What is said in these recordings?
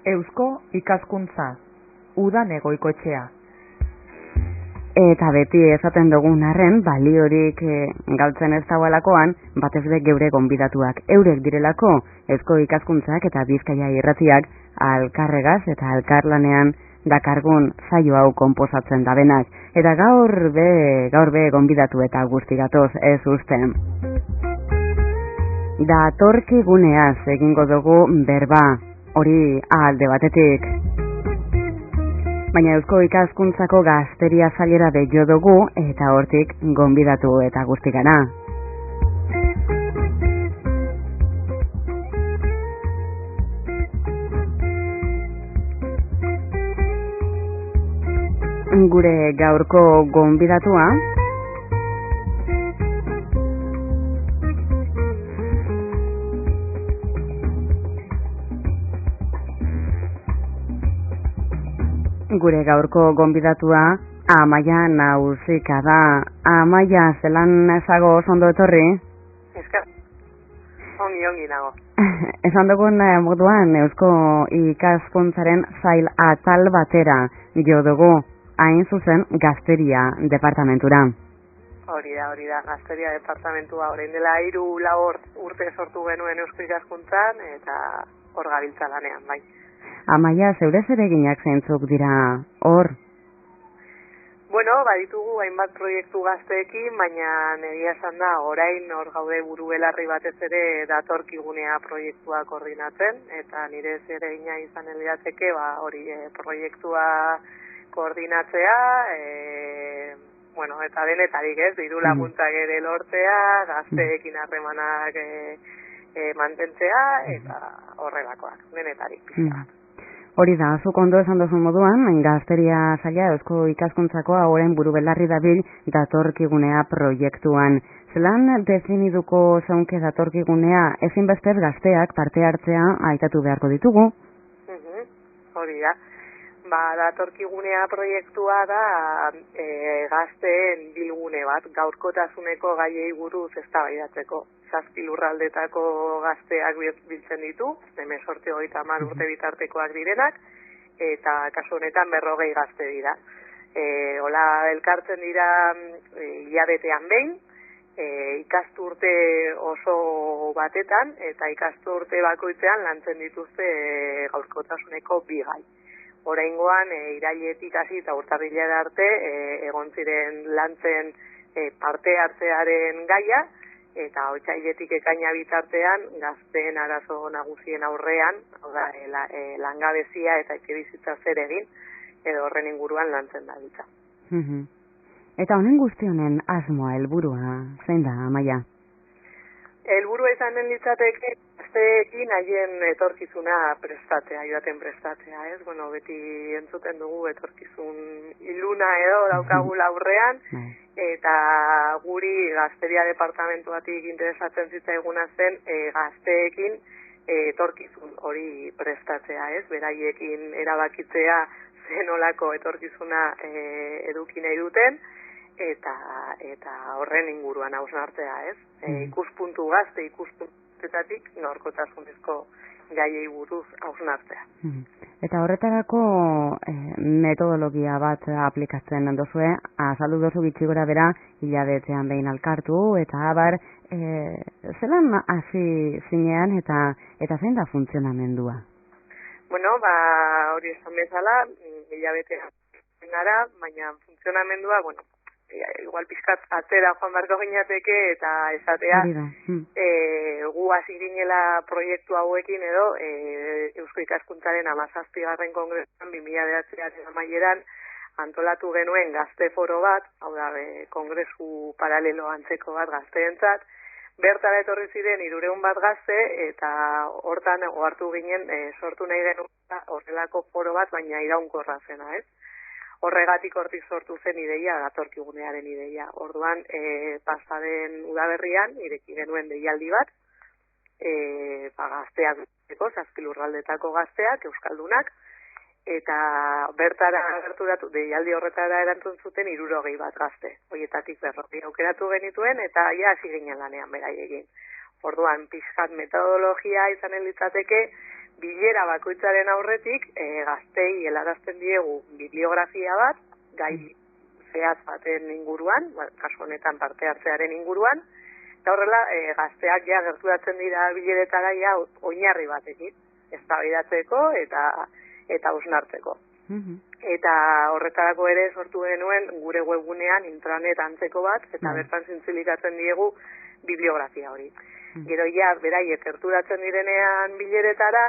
Eusko ikaskuntza, udan egoikoetxea. Eta beti esaten dugun arren, baliorik galtzen ez dagoelakoan, batez be geure gonbidatuak eurek direlako, Eusko ikaskuntzak eta Bizkaia irratiak alkarregaz eta alkarlanean dakargun saio hau konposatzen dabenak. Eta gaur be gonbidatu eta guzti gatoz ez usten. Datorkiguneaz egingo dugu berba, hori alde batetik. Baina Eusko ikaskuntzako gazteria sailera bello dugu eta hortik gonbidatu eta guztikana. Gure gaurko gonbidatua Amaia Nausika da. Amaia, zelan ezago ondo etorri? Esker, ongi nago. Esan dugun moduan Eusko ikaskuntzaren sail atal batera jo dugu, hain zuzen gazteria departamentura. Hori da, gazteria departamentua orain dela 3-4 urte sortu genuen Eusko ikaskuntzan eta hor gabiltza lanean, bai. Amaia, zeure zereginak zeintzuk dira hor? Bueno, baditugu hainbat proiektu gazteekin, baina egia esan da, orain hor gaude buru belarri batez ere datorkigunea proiektua koordinatzen, eta nire zeregina izan lirateke, hori proiektua koordinatzea, eta denetarik ez, diru laguntzak ere lortzea, gazteekin harremanak mantentzea, eta horrelakoak, denetarik pizka. Hori da, zuk ondo esan duzun moduan, gazteria saila Eusko ikaskuntzakoa orain buru belarri dabil datorkigunea proiektuan. Zelan definiduko zaunke datorkigunea, ezinbestez gazteak parte hartzea aitatu beharko ditugu? Hori da. Datorkigunea proiektua da gazteen bilgune bat, gaurkotasuneko gaiei buruz eztabaidatzeko. 7 lurraldetako gazteak biltzen ditu, 18-30 urte bitartekoak direnak, eta kasu honetan 40 gazte dira. Hola, elkartzen dira hilabetean behin, ikasturte oso batetan, eta ikasturte bakoitzean lantzen dituzte gaurkotasuneko 2 gai. Oraingoan, irailetik hasi eta urtarrilera arte, egon ziren lantzen parte hartzearen gaia, eta otsailetik ekaina bitartean gazteen arazo nagusien aurrean, langabezia eta etxebizitza zer egin, edo horren inguruan lantzen dabiltza. Eta honen guzti honen asmoa, helburua, zein da, Amaia? Helburua izanen litzateke gazteekin haien etorkizuna prestatzea, joaten prestatzea, ez? Beti entzuten dugu etorkizun iluna edo daukagula aurrean, eta guri gazteria departamentuatik interesatzen zitzaiguna zen gazteekin etorkizun hori prestatzea, ez? Beraiekin erabakitzea zenolako etorkizuna eduki nahi duten, eta horren inguruan hausnartzea, ez? Gazte ikuspuntutatik gaurkotasunezko gaiei buruz hausnartzea. Eta horretarako metodologia bat aplikatzen dozue, azaldu dozu gitxi gora bera, hilabetean behin alkartu, eta abar, zelan hasi zinean eta zein da funtzionamendua? Hori esan bezala, hilabetean gara, baina funtzionamendua, igual pizkat atzera joan barko ginateke eta esatea gu hasi ginela proiektu hauekin edo Eusko ikaskuntzaren 17. kongresuan 2009 amaieran antolatu genuen gazte foro bat, hau da, kongresu paralelo antzeko bat gazteentzat, bertara etorri ziren 300 bat gazte eta hortan ohartu ginen sortu nahi genuen horrelako foro bat, baina iraunkorra zena, ez? Horregatik hortik sortu zen ideia, datorkigunearen ideia. Orduan, pasaden udaberrian, ireki genuen deialdi bat, gazteak, 7 lurraldetako gazteak, euskaldunak, eta bertara gerturatu deialdi horretara erantzun zuten 60 bat gazte. Horietatik 40 aukeratu genituen eta ja hasi ginen lanean beraiekin. Orduan, pixkat metodologia izanen litzateke, bilera bakoitzaren aurretik gaztei helarazten diegu bibliografia bat, gai zehatz baten inguruan, kasu honetan parte hartzearen inguruan, eta horrela gazteak ja gerturatzen dira bileretara ja oinarri batekin, eztabaidatzeko eta hausnartzeko. Eta horretarako ere sortu genuen gure webgunean intranet antzeko bat, eta bertan zintzilikatzen diegu bibliografia hori. Gero ja, beraiek gerturatzen direnean bileretara,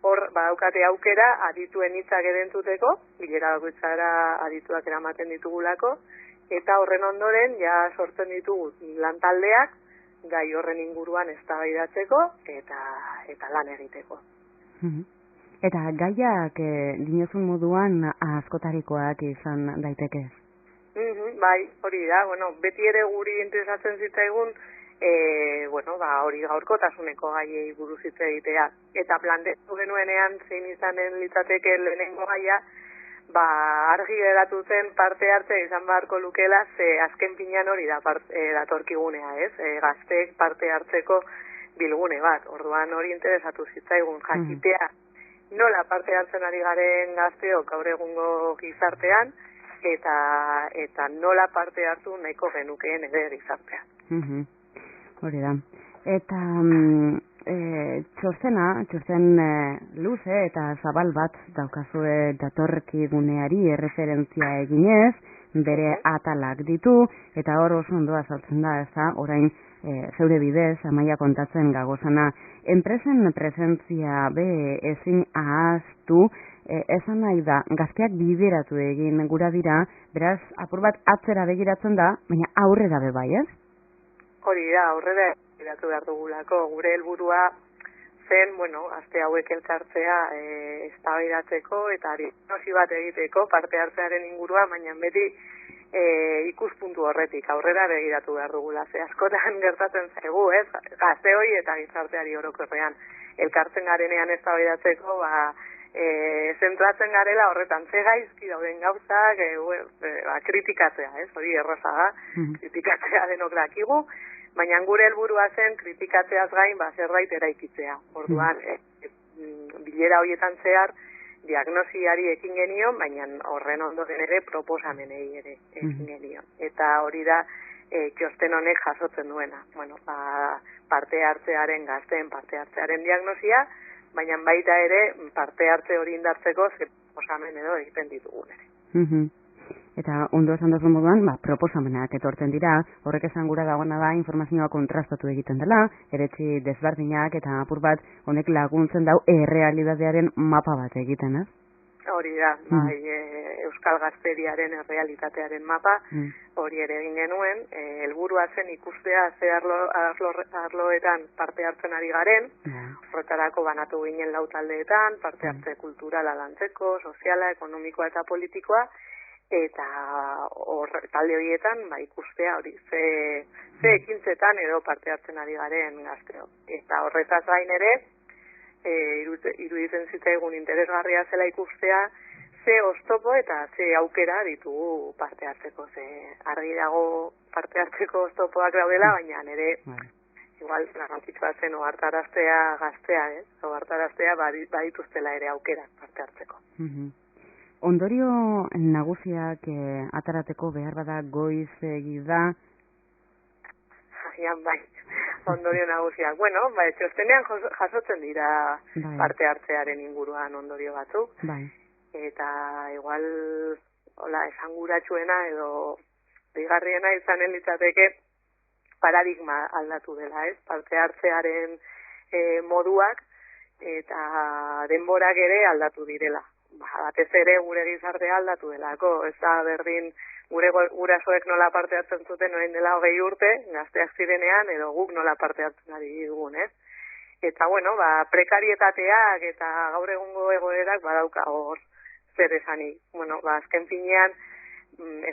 hor badaukate aukera adituen hitzak edentzuteko, bilera bakoitzara adituak eramaten ditugulako, eta horren ondoren ja sortzen ditugu lantaldeak gai horren inguruan eztabaidatzeko eta lan egiteko. Eta gaiak dinozun moduan askotarikoak izan daiteke? Bai, hori da, beti ere guri interesatzen zitzaigun, hori gaurkotasuneko gaiei buruz hitz egitea. Eta planteatu genuenean zein izanen litzateke lehenengo gaia, argi geratu zen parte hartzea izan beharko lukela, ze azken pinean hori da datorkigunea, ez? Gazteek parte hartzeko bilgune bat. Orduan hori interesatu zitzaigun jakitea nola parte hartzen ari garen gazteok gaur egungo gizartean, eta nola parte hartu nahiko genukeen ere gizartean. Hori da. Eta txosten luze eta zabal bat daukazue datorkiguneari erreferentzia eginez, bere atalak ditu, eta hor oso ondo azaltzen da, orain zeure bidez, Amaia kontatzen gagozana, enpresen presentzia be ezin ahaztu, esan nahi da, gazteak bideratu egin gura dira, beraz, apur bat atzera begiratzen da, baina aurrera be bai, ez? Hori da, aurrera begiratu behar dugulako, gure helburua zen, gazte hauek elkartzea eztabaidatzeko eta diagnosi bat egiteko parte hartzearen inguruan, baina beti ikuspuntu horretik aurrera begiratu behar dugula. Ze askotan gertatzen zaigu, ez? Gazteoi eta gizarteari orokorrean elkartzen garenean eztabaidatzeko, zentratzen garela horretan ze gaizki dauden gauzak, kritikatzea, ez? Hori erraza da, kritikatzea denok dakigu, baina gure helburua zen kritikatzeaz gain zerbait eraikitzea. Orduan, bilera horietan zehar diagnosiari ekin genion, baina horren ondoren ere proposamenei ere ekin genion. Eta hori da txosten honek jasotzen duena. Parte hartzearen gazteen parte hartzearen diagnosia, baina baita ere parte hartze hori indartzeko proposamen edo egiten ditugun ere. Eta ondo esan duzun moduan, proposamenak etortzen dira, horrek esan gura dagoena da informazioa kontrastatu egiten dela, eretzi desberdinak eta apur bat honek laguntzen dau errealitatearen mapa bat egiten, ez? Hori da, Euskal Gazteriaren errealitatearen mapa, hori ere egin genuen, helburua zen ikustea ze arloetan parte hartzen ari garen, horretarako banatu ginen lau taldeetan, parte hartze kulturala lantzeko, soziala, ekonomikoa eta politikoa, eta talde horietan ikustea hori ze ekintzetan edo parte hartzen ari garen gazteok. Eta horretaz gain ere, iruditzen zitzaigun interesgarria zela ikustea ze oztopo eta ze aukera ditugu parte hartzeko. Ze argi dago parte hartzeko oztopoak daudela, baina ere igual garrantzitsua zen ohartaraztea gaztea, ohartaraztea badituztela ere aukera parte hartzeko. Ondorio nagusiak atarateko behar bada goiz da? Bai, ondorio nagusiak. Txostenean jasotzen dira parte hartzearen inguruan ondorio batzuk. Eta igual, esanguratsuena edo bigarriena izanen litzateke paradigma aldatu dela, ez? Parte hartzearen moduak eta denborak ere aldatu direla. Batez ere gure gizartea aldatu delako, ez da berdin gurasoek nola parte hartzen zuten orain dela 20 urte, gazteak zirenean, edo guk nola parte hartzen ari dugun, ez? Eta, prekarietateak eta gaur egungo egoerak badauka hor zer esanik. Azken finean,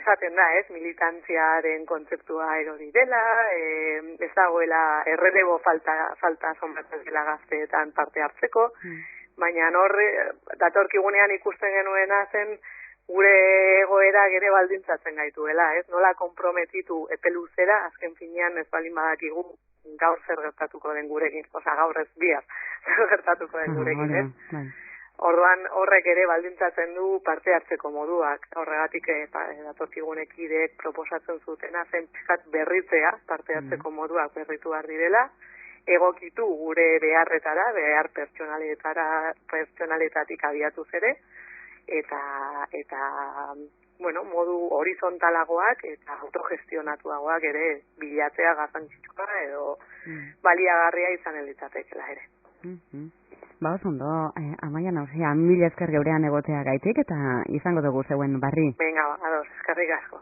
esaten da, ez? Militantziaren kontzeptua erori dela, ez dagoela errelebo falta zonbatzen dela gazteetan parte hartzeko, baina hor datorkigunean ikusten genuena zen gure egoera ere baldintzatzen gaituela, ez? Nola konprometitu epe luzera, azken finean ez baldin badakigu gaur zer gertatuko den gurekin, gaur ez bihar zer gertatuko den gurekin, ez? Orduan horrek ere baldintzatzen du parte hartzeko moduak. Horregatik datorkigunek ideek proposatzen zutena zen pizkat berritzea, parte hartzeko moduak berritu behar direla, egokitu gure beharretara, behar pertsonaletatik abiatuz ere, eta modu horizontalagoak eta autogestionatuagoak ere bilatzea garrantzitsua edo baliagarria izan elitzatekela ere. Oso ondo, Amaia Nauzia, mila esker geurean egotea gaitik eta izango dugu zeuen barri. Venga, ados, eskerrik asko.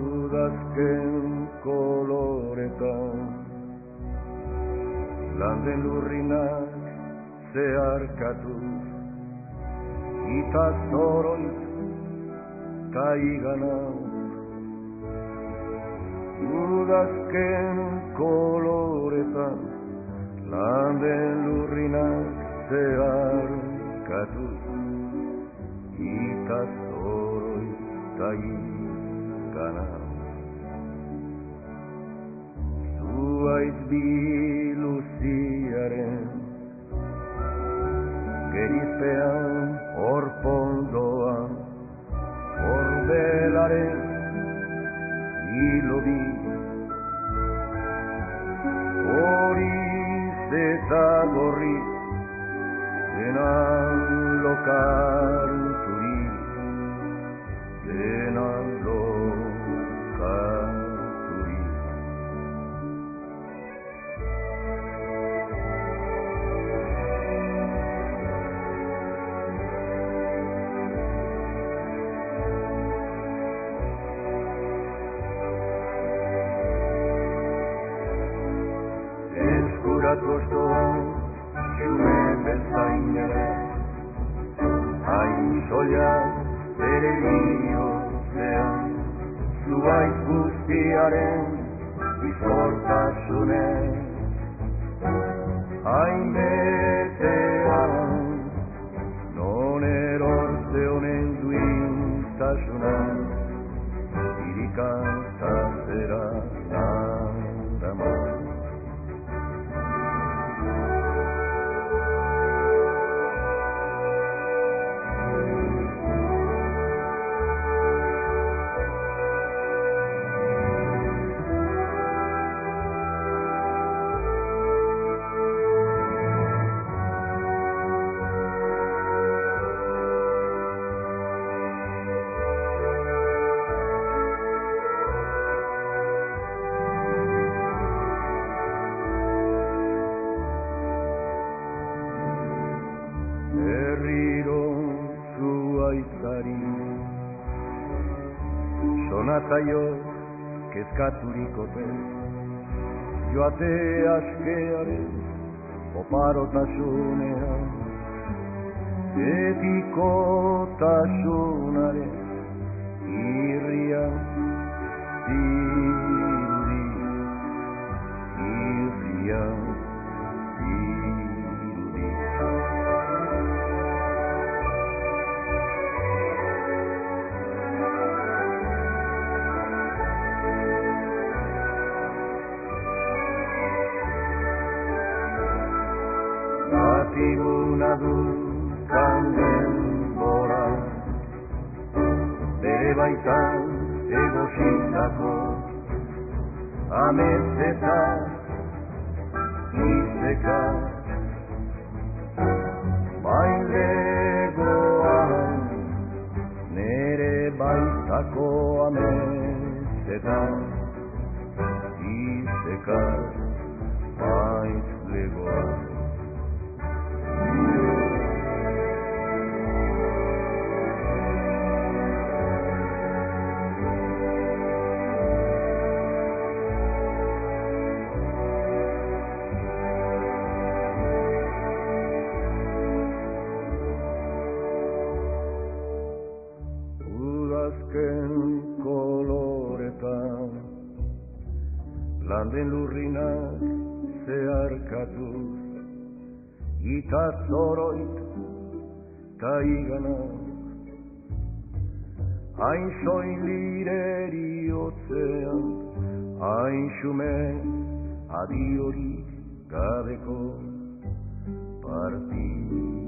Udazken koloretan landen lurrinak zeharkatuz eta zoroit ta iganaz. Udazken koloretan landen lurrinak zeharkatuz eta zoroit ta iganaz. Zuaitz biluziaren gerizpean orpondoan orbelaren hilobi horiz eta gorriz denan lokarturi denan lokarturi. Gozoan, xume bezainera, hain soiak bere bihotzean, zuaiz guztiaren bizkortasunez, hain betean, non erortze honen duintasunan, irikantzazera nadaman. zaio kezkaturikote, joate askearen oparotasunean, etikotasunaren irria dirudi, irria dirudi. Batiguna du kanden bora, bere baitan egositako amezeta izeka, bailegoan nere baitako amezeta izeka, bailegoan. Udazken koloretan landen lurrinak zeharkatuz, itatzoroit ta igana, hain soilireri otzean, hain xume adiorik gabeko partida.